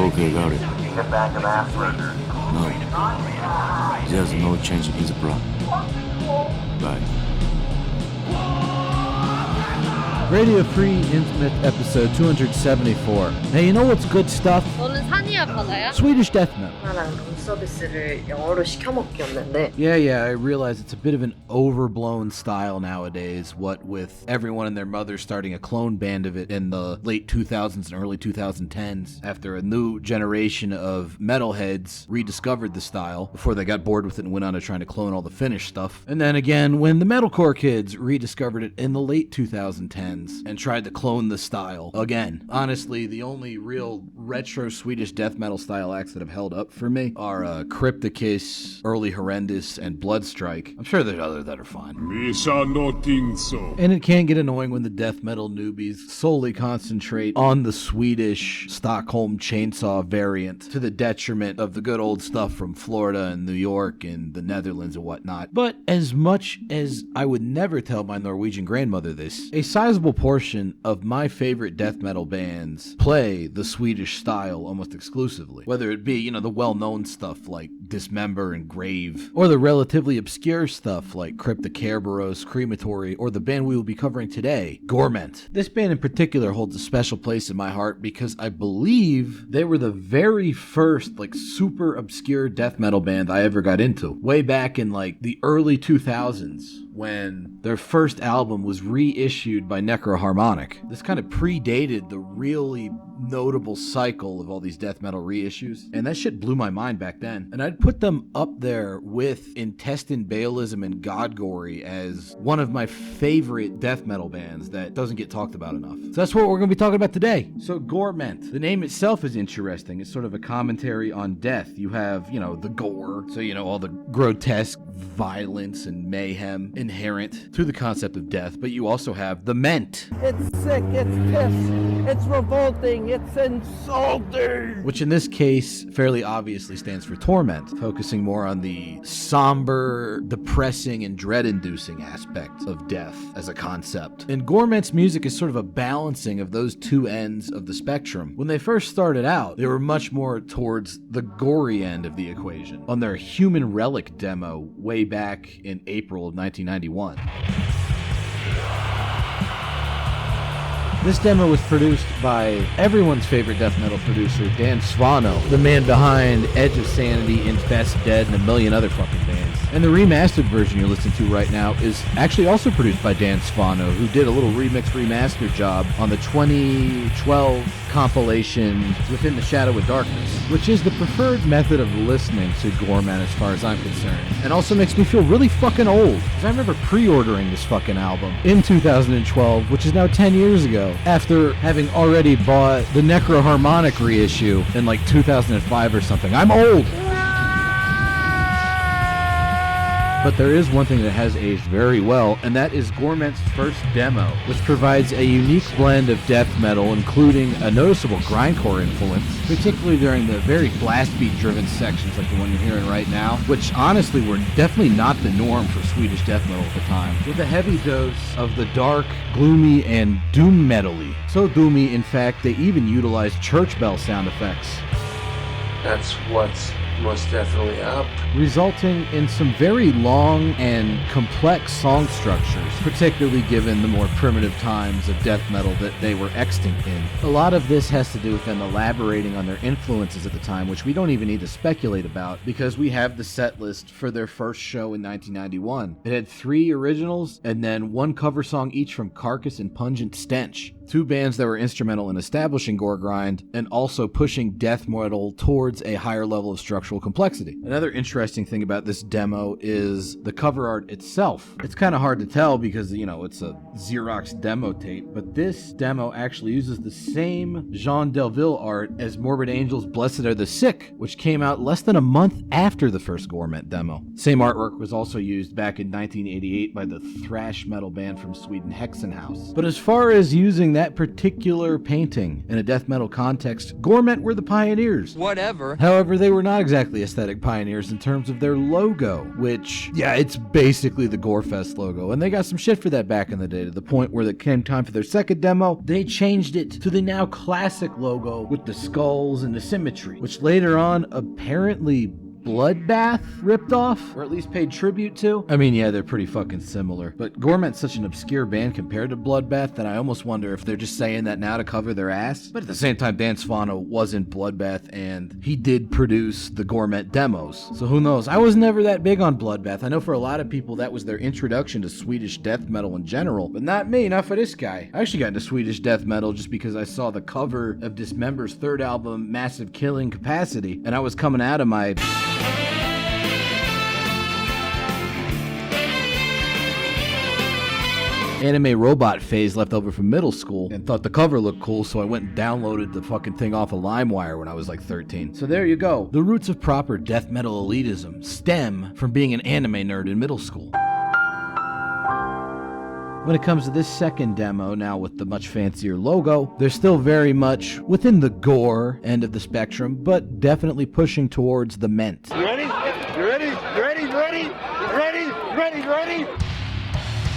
Okay, got it. Get back of Asperger's. No. There's no change in the plan. Bye. Radio Free Intimate episode 274. Hey, you know what's good stuff? 너는 산이야 바다야? Swedish death metal. 나랑 룸서비스를 영어로 시켜먹기였는데 Yeah, I realize it's a bit of an overblown style nowadays, what with everyone and their mother starting a clone band of it in the late 2000s and early 2010s, after a new generation of metalheads rediscovered the style before they got bored with it and went on to trying to clone all the Finnish stuff. And then again, when the metalcore kids rediscovered it in the late 2010s and tried to clone the style again. Honestly, the only real retro Swedish death metal style acts that have held up for me are Crypticus, Early Horrendous, and Bloodstrike. I'm sure there's others that are fine. And it can get annoying when the death metal newbies solely concentrate on the Swedish Stockholm chainsaw variant to the detriment of the good old stuff from Florida and New York and the Netherlands and whatnot. But as much as I would never tell my Norwegian grandmother this, a sizable portion of my favorite death metal bands play the Swedish style almost exclusively. Whether it be, the well-known stuff like Dismember and Grave, or the relatively obscure stuff like Crypta Kerberos, Crematory, or the band we will be covering today, Gorement. This band in particular holds a special place in my heart because I believe they were the very first super obscure death metal band I ever got into. Way back in the early 2000s. When their first album was reissued by Necroharmonic. This kind of predated the really notable cycle of all these death metal reissues, and that shit blew my mind back then. And I'd put them up there with Intestine Balism and Godgory as one of my favorite death metal bands that doesn't get talked about enough. So that's what we're going to be talking about today. So Gorement. The name itself is interesting. It's sort of a commentary on death. You have, the gore, so all the grotesque violence and mayhem inherent to the concept of death, but you also have the ment. It's sick, it's piss, it's revolting, it's insulting. Which in this case fairly obviously stands for torment, focusing more on the somber, depressing, and dread-inducing aspects of death as a concept. And Gorment's music is sort of a balancing of those two ends of the spectrum. When they first started out, they were much more towards the gory end of the equation. On their Human Relic demo way back in April of 1991. This demo was produced by everyone's favorite death metal producer, Dan Svano, the man behind Edge of Sanity, Infest, Dead, and a million other fucking bands. And the remastered version you're listening to right now is actually also produced by Dan Svano, who did a little remix remaster job on the 2012 compilation Within the Shadow of Darkness, which is the preferred method of listening to Gorement as far as I'm concerned. And also makes me feel really fucking old, because I remember pre-ordering this fucking album in 2012, which is now 10 years ago, after having already bought the Necroharmonic reissue in 2005 or something. I'm old! But there is one thing that has aged very well, and that is Gorment's first demo, which provides a unique blend of death metal, including a noticeable grindcore influence, particularly during the very blast beat-driven sections like the one you're hearing right now, which honestly were definitely not the norm for Swedish death metal at the time, with a heavy dose of the dark, gloomy, and doom metal-y. So doomy, in fact, they even utilized church bell sound effects. That's what's most definitely up. Resulting in some very long and complex song structures, particularly given the more primitive times of death metal that they were extant in. A lot of this has to do with them elaborating on their influences at the time, which we don't even need to speculate about, because we have the set list for their first show in 1991. It had 3 originals, and then 1 cover song each from Carcass and Pungent Stench. 2 bands that were instrumental in establishing gore grind and also pushing death metal towards a higher level of structural complexity. Another interesting thing about this demo is the cover art itself. It's kind of hard to tell because, it's a Xerox demo tape, but this demo actually uses the same Jean Delville art as Morbid Angel's Blessed Are the Sick, which came out less than a month after the first Gorement demo. Same artwork was also used back in 1988 by the thrash metal band from Sweden, Hexenhaus. But as far as using that that particular painting in a death metal context, Gorement were the pioneers. Whatever. However, they were not exactly aesthetic pioneers in terms of their logo, which, yeah, it's basically the Gorefest logo, and they got some shit for that back in the day, to the point where it came time for their second demo, they changed it to the now classic logo with the skulls and the symmetry, which later on apparently Bloodbath ripped off, or at least paid tribute to. I mean, yeah, they're pretty fucking similar, but Gorment's such an obscure band compared to Bloodbath that I almost wonder if they're just saying that now to cover their ass. But at the same time, Dan Svano was in Bloodbath, and he did produce the Gorement demos, so who knows? I was never that big on Bloodbath. I know for a lot of people that was their introduction to Swedish death metal in general, but not me, not for this guy. I actually got into Swedish death metal just because I saw the cover of Dismember's third album, Massive Killing Capacity, and I was coming out of my anime robot phase left over from middle school and thought the cover looked cool, so I went and downloaded the fucking thing off of LimeWire when I was like 13. So there you go. The roots of proper death metal elitism stem from being an anime nerd in middle school. When it comes to this second demo, now with the much fancier logo, they're still very much within the gore end of the spectrum, but definitely pushing towards the ment. You ready? You ready? You ready? You ready? You ready? You ready? You ready?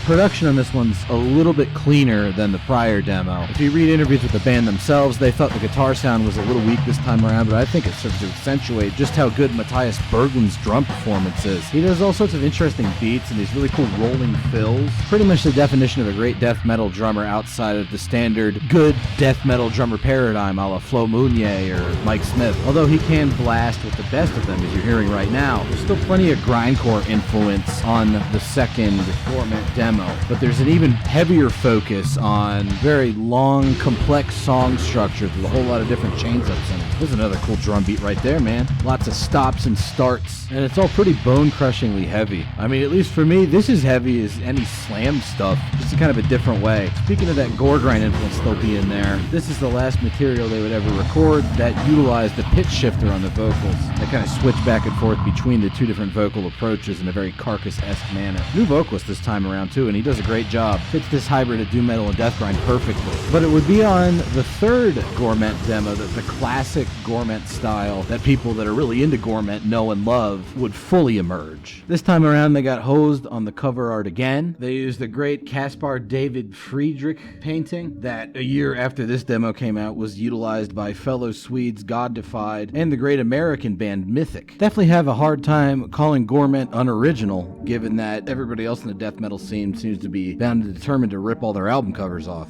Production on this one's a little bit cleaner than the prior demo. If you read interviews with the band themselves, they thought the guitar sound was a little weak this time around, but I think it serves to accentuate just how good Matthias Berglund's drum performance is. He does all sorts of interesting beats and these really cool rolling fills. Pretty much the definition of a great death metal drummer outside of the standard good death metal drummer paradigm a la Flo Mounier or Mike Smith. Although he can blast with the best of them, as you're hearing right now, there's still plenty of grindcore influence on the second Gorement demo. But there's an even heavier focus on very long, complex song structures with a whole lot of different chains ups in it. There's another cool drum beat right there, man. Lots of stops and starts, and it's all pretty bone-crushingly heavy. I mean, at least for me, this is heavy as any slam stuff, just in kind of a different way. Speaking of that gore grind influence still being there, this is the last material they would ever record that utilized the pitch shifter on the vocals. They kind of switch back and forth between the two different vocal approaches in a very Carcass-esque manner. New vocalist this time around, too, and he does a great job. Fits this hybrid of doom metal and death grind perfectly. But it would be on the third Gorement demo that the classic Gorement style that people that are really into Gorement know and love would fully emerge. This time around, they got hosed on the cover art again. They used the great Caspar David Friedrich painting that a year after this demo came out was utilized by fellow Swedes God Defied and the great American band Mythic. Definitely have a hard time calling Gorement unoriginal, given that everybody else in the death metal scene seems to be bound and determined to rip all their album covers off.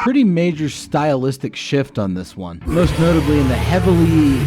Pretty major stylistic shift on this one, most notably in the heavily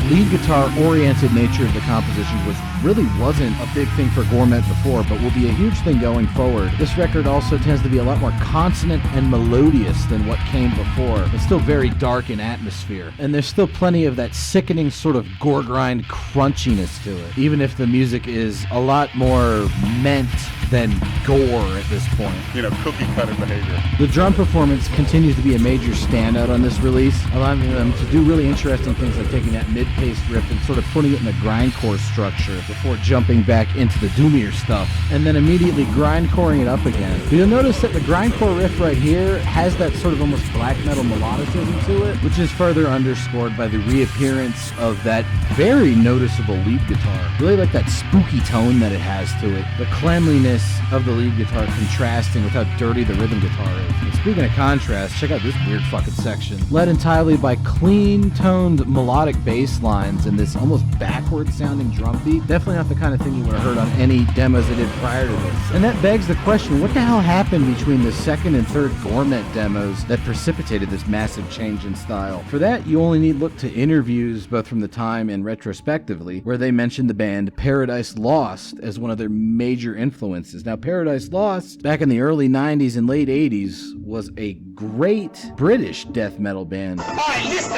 lead guitar oriented nature of the composition, which really wasn't a big thing for Gorement before, but will be a huge thing going forward. This record also tends to be a lot more consonant and melodious than what came before. It's still very dark in atmosphere, and there's still plenty of that sickening sort of gore grind crunchiness to it, even if the music is a lot more meant than gore at this point. You know, cookie cutter behavior. The drum performance continues to be a major standout on this release, allowing them to do really interesting things like taking that mid-paced riff and sort of putting it in a grindcore structure before jumping back into the doomier stuff, and then immediately grindcoring it up again. But you'll notice that the grindcore riff right here has that sort of almost black metal melodicism to it, which is further underscored by the reappearance of that very noticeable lead guitar. Really like that spooky tone that it has to it. The cleanliness of the lead guitar contrasting with how dirty the rhythm guitar is. And speaking of contrast, check out this weird fucking section. Led entirely by clean-toned melodic bass lines and this almost backward-sounding drum beat. Definitely not the kind of thing you would have heard on any demos they did prior to this. And that begs the question, what the hell happened between the second and third Gorement demos that precipitated this massive change in style? For that, you only need look to interviews both from the time and retrospectively, where they mentioned the band Paradise Lost as one of their major influences. Now, Paradise Lost, back in the early 90s and late 80s, was a great British death metal band. Alright, listen!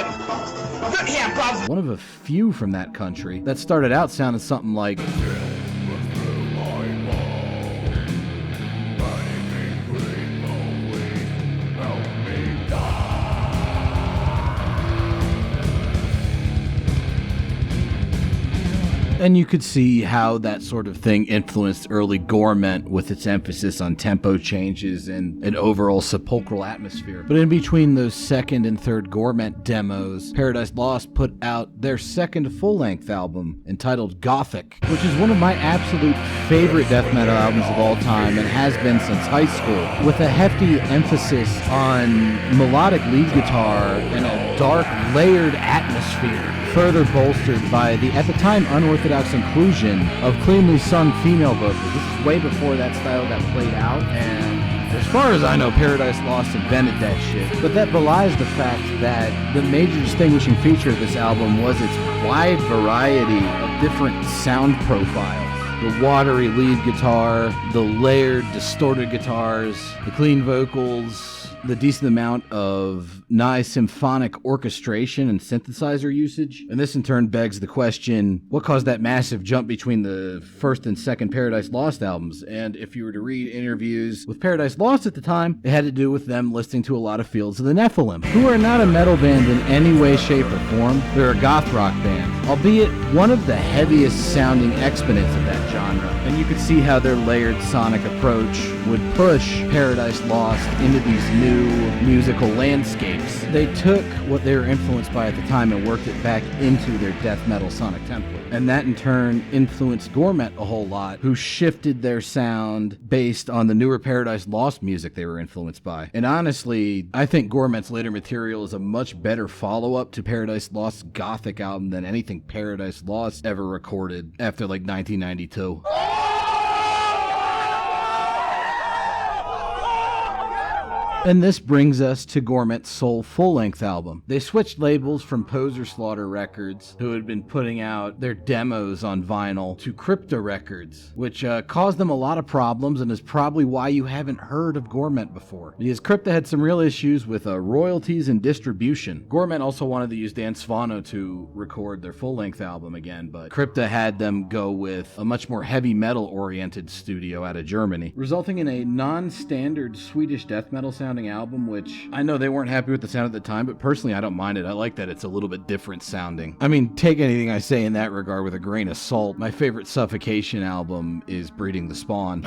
Look here, bruv! One of a few from that country that started out sounding something like... And you could see how that sort of thing influenced early Gorement with its emphasis on tempo changes and an overall sepulchral atmosphere. But in between those second and third Gorement demos, Paradise Lost put out their second full-length album entitled Gothic, which is one of my absolute favorite death metal albums of all time and has been since high school, with a hefty emphasis on melodic lead guitar and a dark, layered atmosphere, further bolstered by the, at the time, unorthodox inclusion of cleanly sung female vocals. This is way before that style got played out, and as far as I know, Paradise Lost invented that shit. But that belies the fact that the major distinguishing feature of this album was its wide variety of different sound profiles. The watery lead guitar, the layered, distorted guitars, the clean vocals, the decent amount of nice symphonic orchestration and synthesizer usage. And this in turn begs the question, what caused that massive jump between the first and second Paradise Lost albums? And if you were to read interviews with Paradise Lost at the time, it had to do with them listening to a lot of Fields of the Nephilim, who are not a metal band in any way, shape, or form. They're a goth rock band, albeit one of the heaviest sounding exponents of that genre. And you could see how their layered sonic approach would push Paradise Lost into these new musical landscapes. They took what they were influenced by at the time and worked it back into their death metal sonic template. And that in turn influenced Gorement a whole lot, who shifted their sound based on the newer Paradise Lost music they were influenced by. And honestly, I think Gorment's later material is a much better follow-up to Paradise Lost's Gothic album than anything Paradise Lost ever recorded after like 1992. And this brings us to Gorment's sole full-length album. They switched labels from Poser Slaughter Records, who had been putting out their demos on vinyl, to Crypta Records, which caused them a lot of problems and is probably why you haven't heard of Gorement before, because Crypta had some real issues with royalties and distribution. Gorement also wanted to use Dan Svano to record their full-length album again, but Crypta had them go with a much more heavy metal-oriented studio out of Germany, resulting in a non-standard Swedish death metal sound album, which I know they weren't happy with the sound at the time, but personally I don't mind it. I like that it's a little bit different sounding. I mean, take anything I say in that regard with a grain of salt. My favorite Suffocation album is Breeding the Spawn.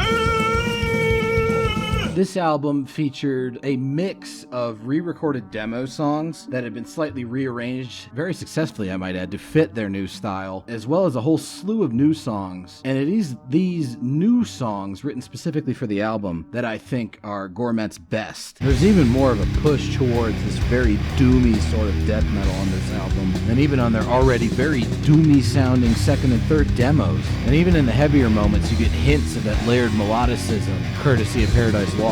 This album featured a mix of re-recorded demo songs that had been slightly rearranged, very successfully I might add, to fit their new style, as well as a whole slew of new songs. And it is these new songs, written specifically for the album, that I think are Gorment's best. There's even more of a push towards this very doomy sort of death metal on this album, and even on their already very doomy sounding second and third demos. And even in the heavier moments, you get hints of that layered melodicism, courtesy of Paradise Lost.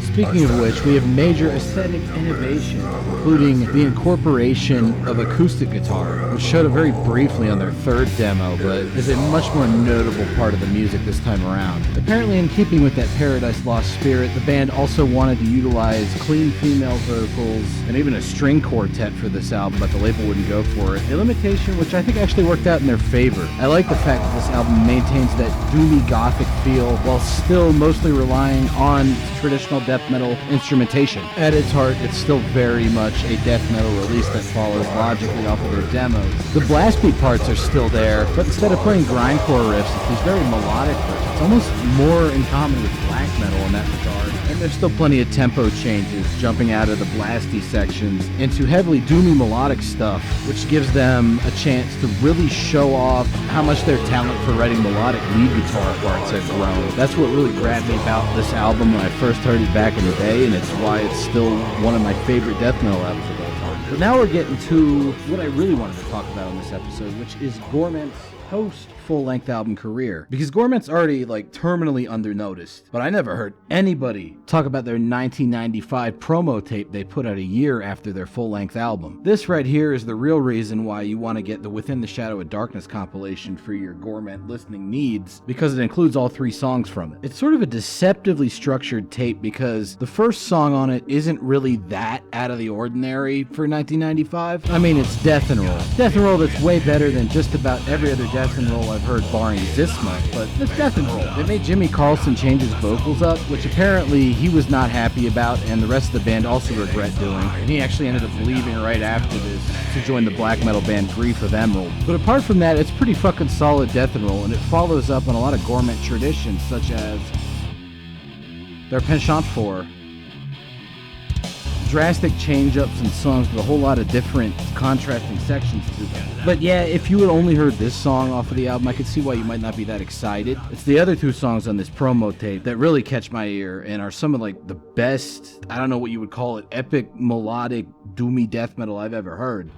Speaking of which, we have major aesthetic innovations, including the incorporation of acoustic guitar, which showed up very briefly on their third demo, but is a much more notable part of the music this time around. Apparently, in keeping with that Paradise Lost spirit, the band also wanted to utilize clean female vocals and even a string quartet for this album, but the label wouldn't go for it. A limitation which I think actually worked out in their favor. I like the fact that this album maintains that doomy gothic feel while still mostly relying on traditional death metal instrumentation. At its heart, it's still very much a death metal release that follows logically off of their demos. The blast beat parts are still there, but instead of playing grindcore riffs, it's these very melodic riffs. It's almost more in common with black metal in that regard. And there's still plenty of tempo changes, jumping out of the blasty sections into heavily doomy melodic stuff, which gives them a chance to really show off how much their talent for writing melodic lead guitar parts has grown. That's what really grabbed me about this album when I first heard it back in the day, and it's why it's still one of my favorite death metal albums of all time. But now we're getting to what I really wanted to talk about in this episode, which is Gorment's post full-length album career, because Gorment's already terminally undernoticed, but I never heard anybody talk about their 1995 promo tape they put out a year after their full-length album. This right here is the real reason why you want to get the Within the Shadow of Darkness compilation for your Gorment listening needs, because it includes all 3 songs from it. It's sort of a deceptively structured tape because the first song on it isn't really that out of the ordinary for 1995. I mean, it's Death and Roll. Death and Roll that's way better than just about every other death and roll I've heard barring Zisma, but it's death and roll. They made Jimmy Carlson change his vocals up, which apparently he was not happy about, and the rest of the band also regret doing. And he actually ended up leaving right after this to join the black metal band Grief of Emerald. But apart from that, it's pretty fucking solid death and roll, and it follows up on a lot of Gorement traditions, such as their penchant for drastic change-ups and songs with a whole lot of different contrasting sections to them. But yeah, if you had only heard this song off of the album, I could see why you might not be that excited. It's the other two songs on this promo tape that really catch my ear and are some of like the best, I don't know what you would call it, epic, melodic, doomy death metal I've ever heard.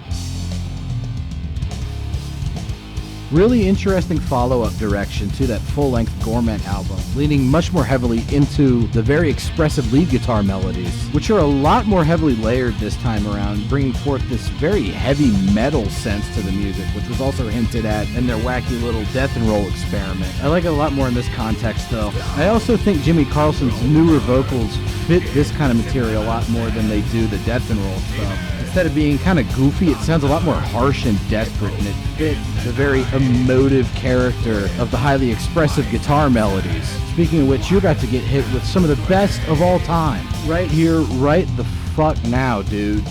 Really interesting follow-up direction to that full-length Gorement album, leaning much more heavily into the very expressive lead guitar melodies, which are a lot more heavily layered this time around, bringing forth this very heavy metal sense to the music, which was also hinted at in their wacky little death and roll experiment. I like it a lot more in this context, though. I also think Jimmy Carlson's newer vocals fit this kind of material a lot more than they do the death and roll stuff. Instead of being kind of goofy, it sounds a lot more harsh and desperate, and it fits the very emotive character of the highly expressive guitar melodies. Speaking of which, you're about to get hit with some of the best of all time. Right here, right the fuck now, dude.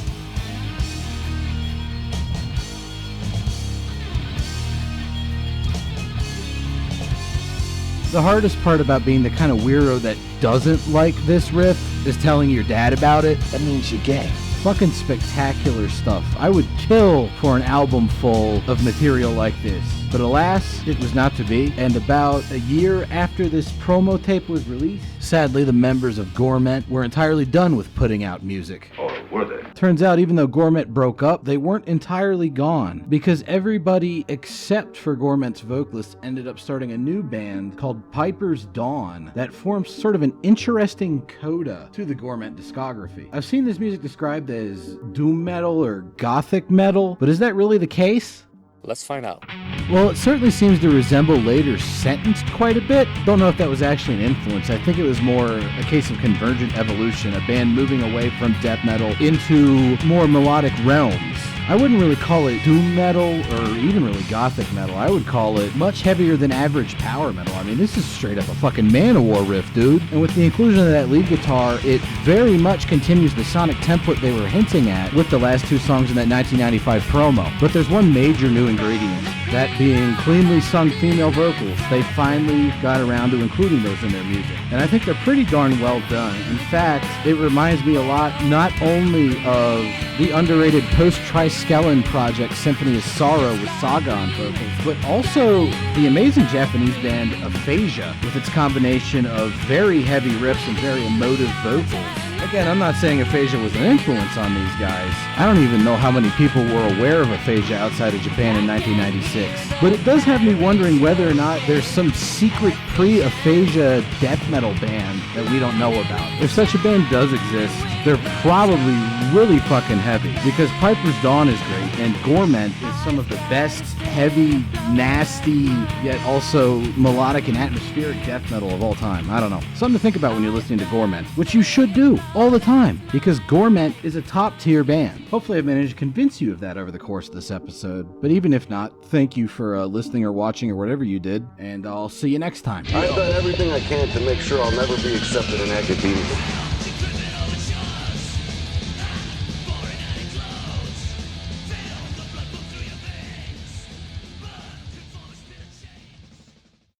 The hardest part about being the kind of weirdo that doesn't like this riff is telling your dad about it. That means you're gay. Fucking spectacular stuff. I would kill for an album full of material like this. But alas, it was not to be. And about a year after this promo tape was released, sadly the members of Gorement were entirely done with putting out music. Oh, were they? Turns out even though Gorement broke up, they weren't entirely gone, because everybody except for Gorment's vocalist ended up starting a new band called Piper's Dawn that forms sort of an interesting coda to the Gorement discography. I've seen this music described as doom metal or gothic metal, but is that really the case? Let's find out. Well, it certainly seems to resemble later Sentenced quite a bit. Don't know if that was actually an influence. I think it was more a case of convergent evolution, a band moving away from death metal into more melodic realms. I wouldn't really call it doom metal or even really gothic metal. I would call it much heavier than average power metal. I mean, this is straight up a fucking Manowar riff, dude. And with the inclusion of that lead guitar, it very much continues the sonic template they were hinting at with the last two songs in that 1995 promo. But there's one major new ingredient, that being cleanly sung female vocals. They finally got around to including those in their music. And I think they're pretty darn well done. In fact, it reminds me a lot not only of the underrated post-Triskelion project Symphony of Sorrow with Saga on vocals, but also the amazing Japanese band Aphasia with its combination of very heavy riffs and very emotive vocals. Again, I'm not saying Aphasia was an influence on these guys. I don't even know how many people were aware of Aphasia outside of Japan in 1996. But it does have me wondering whether or not there's some secret pre-Aphasia death metal band that we don't know about. If such a band does exist, they're probably really fucking heavy, because Piper's Dawn is great, and Gorement is some of the best heavy, nasty, yet also melodic and atmospheric death metal of all time. I don't know. Something to think about when you're listening to Gorement, which you should do all the time, because Gorement is a top-tier band. Hopefully I've managed to convince you of that over the course of this episode, but even if not, thank you for listening or watching or whatever you did, and I'll see you next time. I've done everything I can to make sure I'll never be accepted in academia.